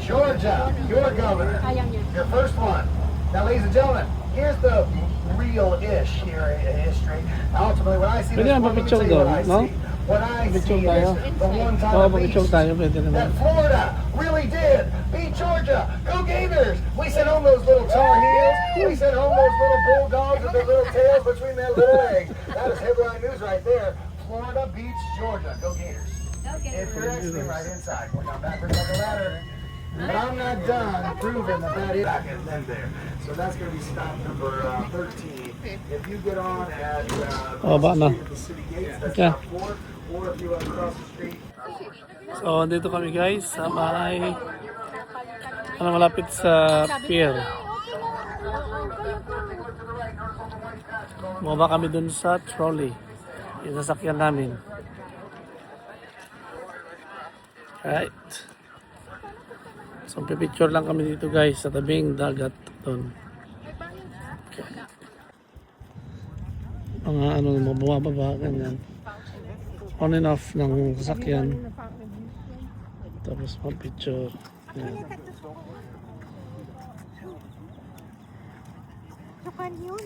Georgia, your governor, your first one. Now, ladies and gentlemen, here's the real-ish here in history. Ultimately, when I see this, Pwede naman let me papicture tell you what doon, I no? see. What I see Papicture tayo. is the one time Oo, at papicture least tayo. Pwede naman. that Florida really did beat Georgia. Go Gators! We sent home those little Tar Heels. We sent home those little Bulldogs with their little tails between their little legs. That is headline news right there. Florida beats Georgia. Go Gators. If you're exiting right inside, we're not backwards like a ladder. But I'm not done proving that that is back and then there. So that's going to be stop number 13. If you get on at Oh, ba na? the city gates, that's Okay. stop 4. Or if you cross the street. So, dito kami guys sa may malapit sa pier. Bumaba kami dun sa trolley. Yung sasakyan namin. Right. So, pipicture lang kami dito guys sa tabing dagat doon. Okay. Mga ano, bumababa, ganyan. On and off ng sasakyan. Tapos mag-picture. Yan. Sukan yun.